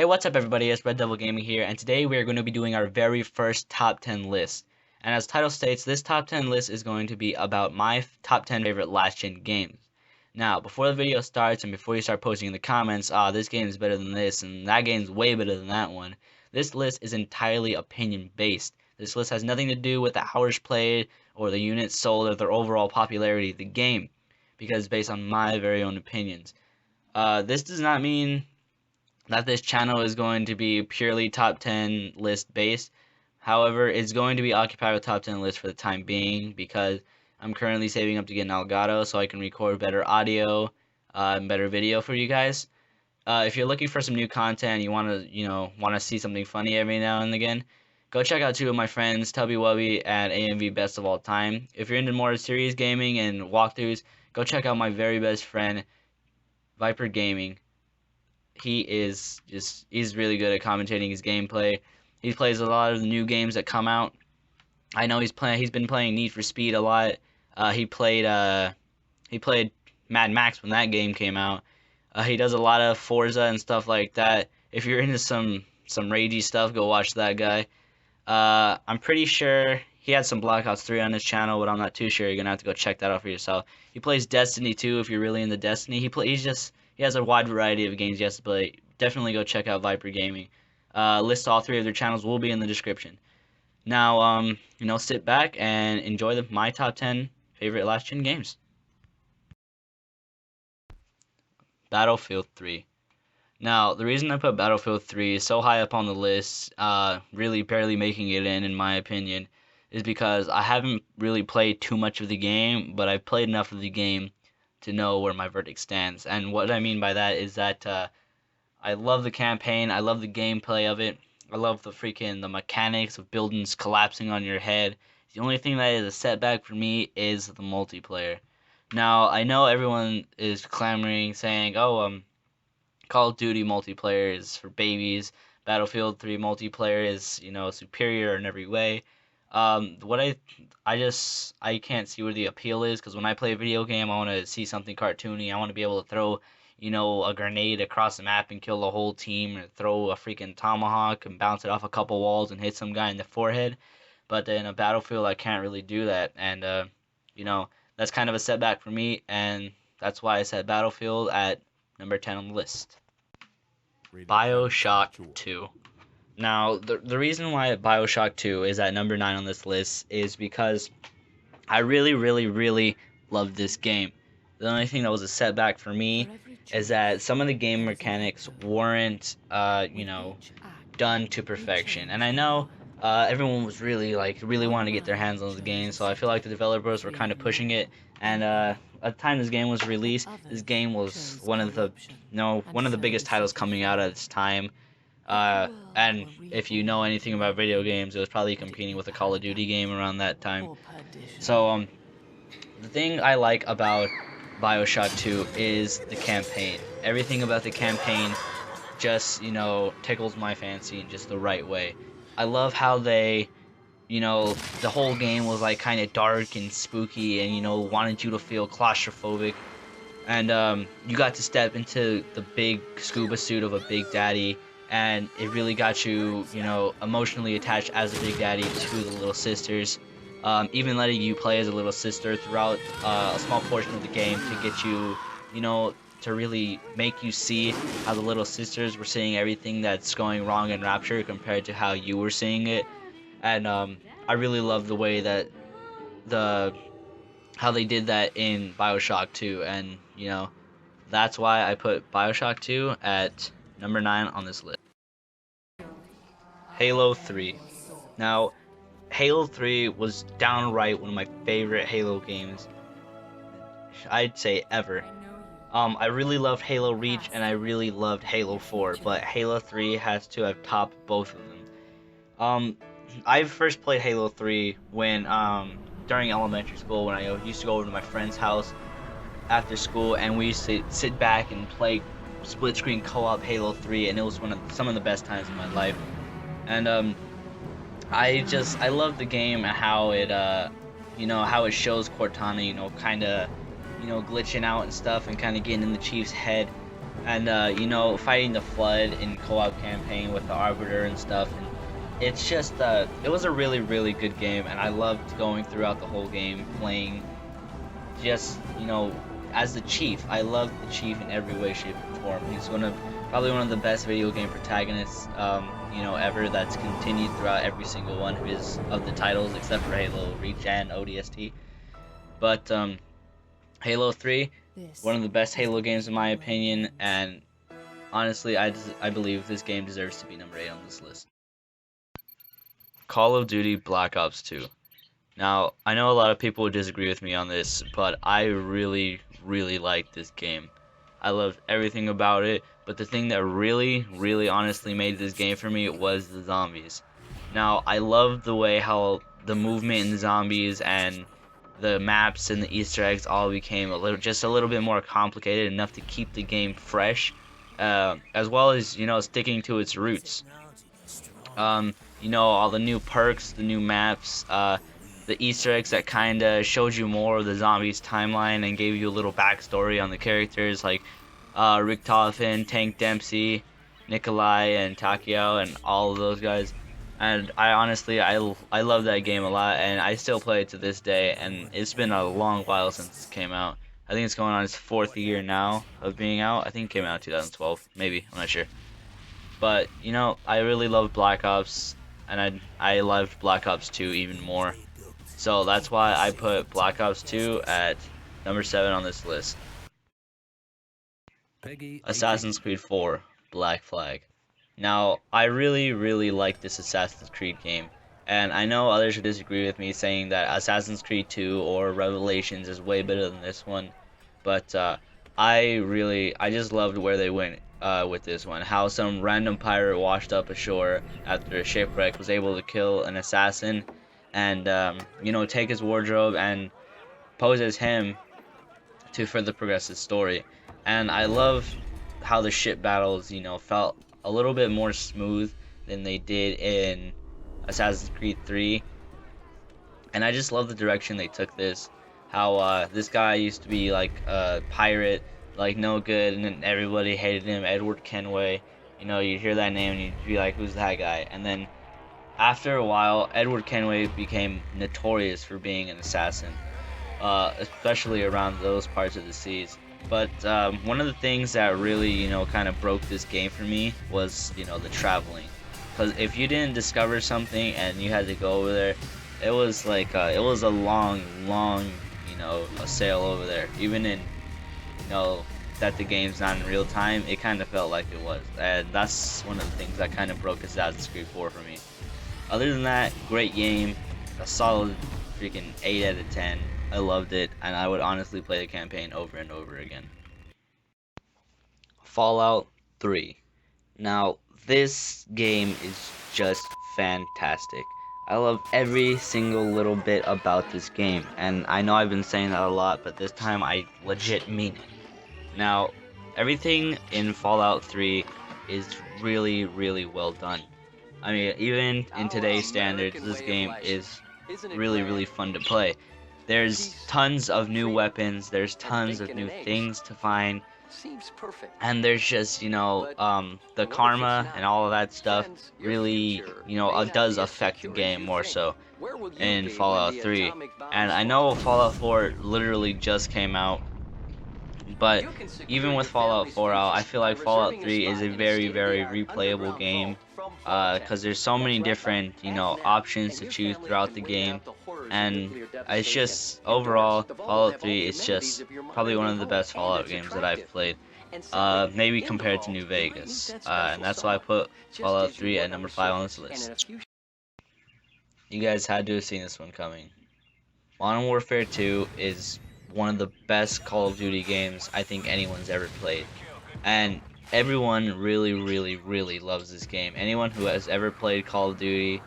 What's up everybody, it's Red Devil Gaming here, and today we are going to be doing our very first top 10 list. And as the title states, this top 10 list is going to be about my top 10 favorite last-gen games. Now, before the video starts and before you start posting in the comments, this game is better than this and that game's way better than that one, this list is entirely opinion-based. This list has nothing to do with the hours played or the units sold or the overall popularity of the game, because it's based on my very own opinions. This does not mean that this channel is going to be purely top 10 list based. However, it's going to be occupied with top 10 lists for the time being because I'm currently saving up to get an Elgato so I can record better audio and better video for you guys. If you're looking for some new content, you want to see something funny every now and again, go check out two of my friends, Tubby Wubby and AMV Best of All Time. If you're into more serious gaming and walkthroughs, go check out my very best friend, Viper Gaming. He's really good at commentating his gameplay. He plays a lot of the new games that come out. I know he's been playing Need for Speed a lot. He played Mad Max when that game came out. He does a lot of Forza and stuff like that. If you're into some ragey stuff, go watch that guy. I'm pretty sure he had some Black Ops 3 on his channel, but I'm not too sure. You're gonna have to go check that out for yourself. He plays Destiny 2 if you're really into Destiny. He has a wide variety of games he has to play. Definitely go check out Viper Gaming. List all three of their channels will be in the description. Now, sit back and enjoy my top 10 favorite last-gen games. Battlefield 3. Now, the reason I put Battlefield 3 so high up on the list, really barely making it in my opinion, is because I haven't really played too much of the game, but I've played enough of the game to know where my verdict stands. And what I mean by that is that I love the campaign, I love the gameplay of it, I love the mechanics of buildings collapsing on your head. The only thing that is a setback for me is the multiplayer. Now, I know everyone is clamoring, saying, oh, Call of Duty multiplayer is for babies, Battlefield 3 multiplayer is, superior in every way. I can't see where the appeal is, because when I play a video game, I want to see something cartoony. I want to be able to throw, a grenade across the map and kill the whole team, or throw a freaking tomahawk and bounce it off a couple walls and hit some guy in the forehead. But in a Battlefield, I can't really do that, and that's kind of a setback for me, and that's why I set Battlefield at number 10 on the list. Bioshock 2. Now, the reason why Bioshock 2 is at number 9 on this list is because I really, really, really love this game. The only thing that was a setback for me is that some of the game mechanics weren't, done to perfection. And I know everyone was really wanting to get their hands on the game, so I feel like the developers were kind of pushing it. And at the time this game was released, this game was one of the biggest titles coming out at its time. And if you know anything about video games, it was probably competing with a Call of Duty game around that time. So, the thing I like about Bioshock 2 is the campaign. Everything about the campaign just, tickles my fancy in just the right way. I love how they, the whole game was like kind of dark and spooky and, wanted you to feel claustrophobic. And, you got to step into the big scuba suit of a Big Daddy, and it really got you, emotionally attached as a Big Daddy to the little sisters. Even letting you play as a little sister throughout a small portion of the game to get you, to really make you see how the little sisters were seeing everything that's going wrong in Rapture compared to how you were seeing it. And I really love the way that how they did that in Bioshock 2, and that's why I put Bioshock 2 at number 9 on this list. Halo 3. Now, Halo 3 was downright one of my favorite Halo games, I'd say ever. I really loved Halo Reach and I really loved Halo 4, but Halo 3 has to have topped both of them. I first played Halo 3 when during elementary school, when I used to go over to my friend's house after school, and we used to sit back and play split screen co-op Halo 3, and it was some of the best times of my life. And I love the game and how it how it shows Cortana, kind of glitching out and stuff, and kind of getting in the Chief's head. and you know, fighting the Flood in co-op campaign with the Arbiter and stuff. And it's just it was a really really good game, and I loved going throughout the whole game playing just, you know, as the Chief. I love the Chief in every way, shape, and form. He's probably one of the best video game protagonists, you know, ever. That's continued throughout every single one of the titles, except for Halo Reach and ODST. But Halo 3, one of the best Halo games in my opinion, and honestly, I believe this game deserves to be number 8 on this list. Call of Duty Black Ops 2. Now, I know a lot of people would disagree with me on this, but I really, really like this game. I loved everything about it, but the thing that really, really honestly made this game for me was the zombies. Now, I loved the way how the movement in the zombies and the maps and the Easter eggs all became just a little bit more complicated, enough to keep the game fresh, as well as, you know, sticking to its roots. You know, all the new perks, the new maps, the Easter eggs that kind of showed you more of the zombies' timeline and gave you a little backstory on the characters, like Richtofen, Tank Dempsey, Nikolai, and Takeo, and all of those guys. And I honestly, I love that game a lot, and I still play it to this day, and it's been a long while since it came out. I think it's going on its 4th year now of being out. I think it came out in 2012, maybe, I'm not sure. But, you know, I really loved Black Ops, and I loved Black Ops 2 even more. So that's why I put Black Ops 2 at number 7 on this list. Assassin's Creed 4, Black Flag. Now, I really, really like this Assassin's Creed game, and I know others would disagree with me, saying that Assassin's Creed 2 or Revelations is way better than this one, but I just loved where they went with this one. How some random pirate washed up ashore after a shipwreck was able to kill an assassin and, you know, take his wardrobe and pose as him to further progress his story. And I love how the ship battles, you know, felt a little bit more smooth than they did in Assassin's Creed 3. And I just love the direction they took this. How this guy used to be like a pirate, like no good, and then everybody hated him, Edward Kenway. You know, you'd hear that name and you'd be like, who's that guy? And then after a while, Edward Kenway became notorious for being an assassin, especially around those parts of the seas. But one of the things that really, you know, kind of broke this game for me was, you know, the traveling. Because if you didn't discover something and you had to go over there, it was like, it was a long, you know, a sail over there. Even in, you know, that the game's not in real time, it kind of felt like it was. And that's one of the things that kind of broke Assassin's Creed 4 for me. Other than that, great game, a solid freaking 8 out of 10. I loved it, and I would honestly play the campaign over and over again. Fallout 3. Now, this game is just fantastic. I love every single little bit about this game, and I know I've been saying that a lot, but this time I legit mean it. Now, everything in Fallout 3 is really, really well done. I mean, even in today's standards, this game is really, really fun to play. There's tons of new weapons, there's tons of new things to find, and there's just, you know, the karma and all of that stuff really, you know, does affect the game more so in Fallout 3. And I know Fallout 4 literally just came out, but even with Fallout 4 out, I feel like Fallout 3 is a very, very replayable game, because there's so many different, you know, options to choose throughout the game, and it's just, overall, Fallout 3 is just probably one of the best Fallout games that I've played, maybe compared to New Vegas, and that's why I put Fallout 3 at number 5 on this list. You guys had to have seen this one coming. Modern Warfare 2 is one of the best Call of Duty games I think anyone's ever played, and everyone really, really, really loves this game. Anyone who has ever played Call of Duty,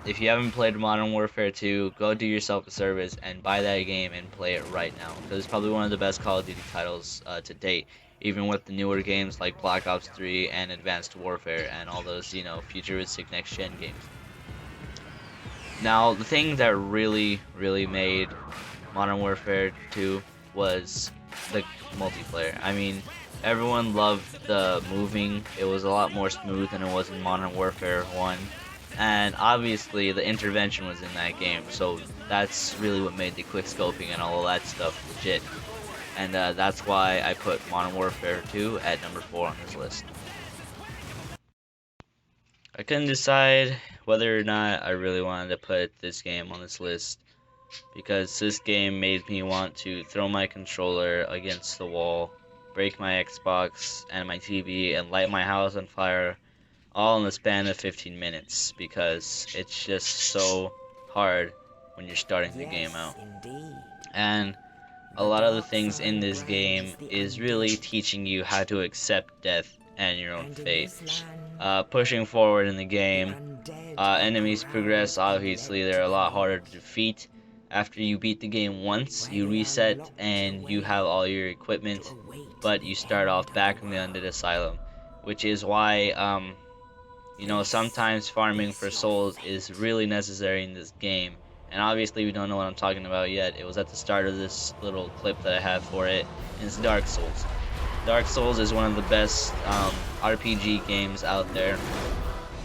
if you haven't played Modern Warfare 2, go do yourself a service and buy that game and play it right now, because it's probably one of the best Call of Duty titles to date, even with the newer games like Black Ops 3 and Advanced Warfare and all those, you know, futuristic next-gen games. Now, the thing that really, really made Modern Warfare 2 was the multiplayer. I mean, Everyone loved the moving. It was a lot more smooth than it was in Modern Warfare 1. And obviously the intervention was in that game, so that's really what made the quick scoping and all of that stuff legit. And that's why I put Modern Warfare 2 at number 4 on this list. I couldn't decide whether or not I really wanted to put this game on this list, because this game made me want to throw my controller against the wall, break my Xbox and my TV, and light my house on fire, all in the span of 15 minutes, because it's just so hard when you're starting the game out. And a lot of the things in this game is really teaching you how to accept death and your own fate. Pushing forward in the game, enemies progress. Obviously, they're a lot harder to defeat. After you beat the game once, you reset and you have all your equipment, but you start off back in the Undead Asylum, which is why, you know, sometimes farming for souls is really necessary in this game. And obviously we don't know what I'm talking about yet. It was at the start of this little clip that I have for it. And it's Dark Souls. Dark Souls is one of the best RPG games out there.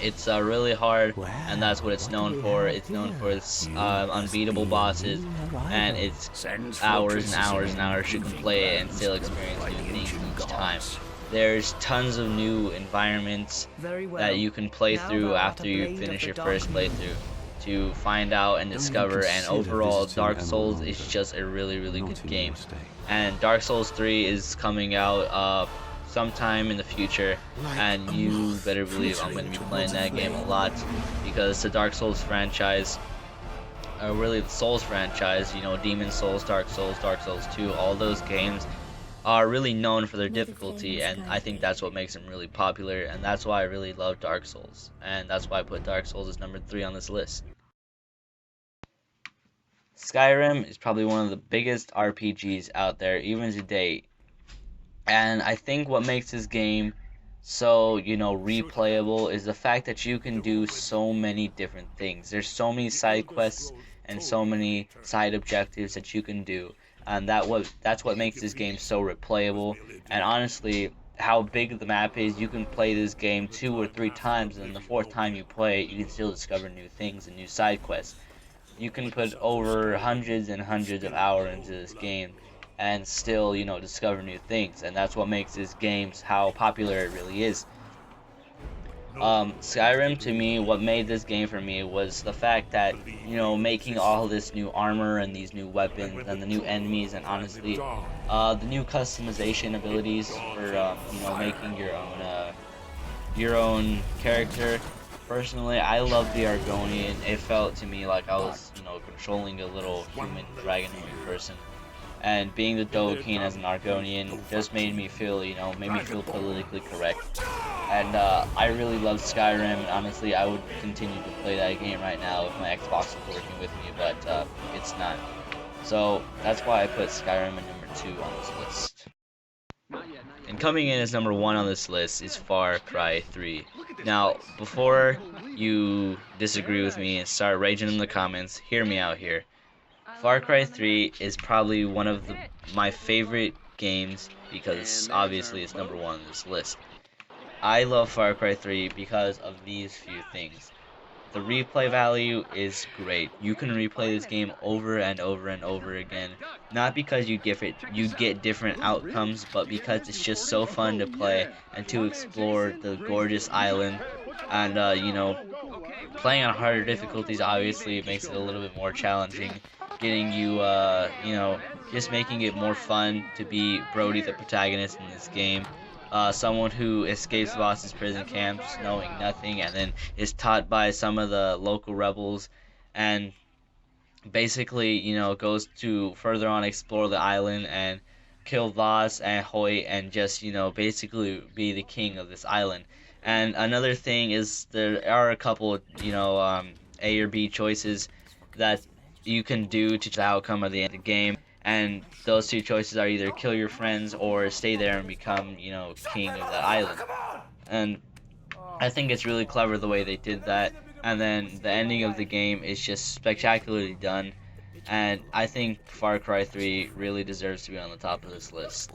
It's really hard, and that's what it's known for. It's known for its unbeatable bosses, and it's hours and hours and hours you can play it and still experience new things each time. There's tons of new environments that you can play through after you finish your first playthrough to find out and discover, and overall Dark Souls is just a really good game. And Dark Souls 3 is coming out sometime in the future, and you better believe I'm going to be playing that game a lot, because the Dark Souls franchise, really the Souls franchise, you know, Demon Souls, Dark Souls 2, all those games are really known for their difficulty, and I think that's what makes them really popular, and that's why I really love Dark Souls, and that's why I put Dark Souls as number 3 on this list. Skyrim is probably one of the biggest RPGs out there, even to date. And I think what makes this game so, you know, replayable is the fact that you can do so many different things. There's so many side quests and so many side objectives that you can do. And that's what makes this game so replayable. And honestly, how big the map is, you can play this game 2 or 3 times, and the 4th time you play it, you can still discover new things and new side quests. You can put over hundreds and hundreds of hours into this game and still, you know, discover new things, and that's what makes this game how popular it really is. Skyrim, to me, what made this game for me was the fact that, you know, making all this new armor and these new weapons and the new enemies, and honestly, the new customization abilities for, you know, making your own character. Personally, I love the Argonian. It felt to me like I was, you know, controlling a little human dragonoid person. And being the Dovahkiin as an Argonian just made me feel, you know, made me feel politically correct. And I really love Skyrim, and honestly, I would continue to play that game right now if my Xbox was working with me, but it's not. So that's why I put Skyrim at number 2 on this list. And coming in as number 1 on this list is Far Cry 3. Now, before you disagree with me and start raging in the comments, hear me out here. Far Cry 3 is probably one of my favorite games, because obviously it's number 1 on this list. I love Far Cry 3 because of these few things. The replay value is great. You can replay this game over and over and over again, not because you get different outcomes, but because it's just so fun to play and to explore the gorgeous island. And you know, playing on harder difficulties obviously makes it a little bit more challenging, getting you, you know, just making it more fun to be Brody, the protagonist in this game. Someone who escapes Voss's prison camps knowing nothing, and then is taught by some of the local rebels, and basically, you know, goes to further on explore the island and kill Voss and Hoyt, and just, you know, basically be the king of this island. And another thing is there are a couple, you know, A or B choices that you can do to the outcome of the end of the game. And those 2 choices are either kill your friends or stay there and become, you know, king of the island. And I think it's really clever the way they did that. And then the ending of the game is just spectacularly done. And I think Far Cry 3 really deserves to be on the top of this list.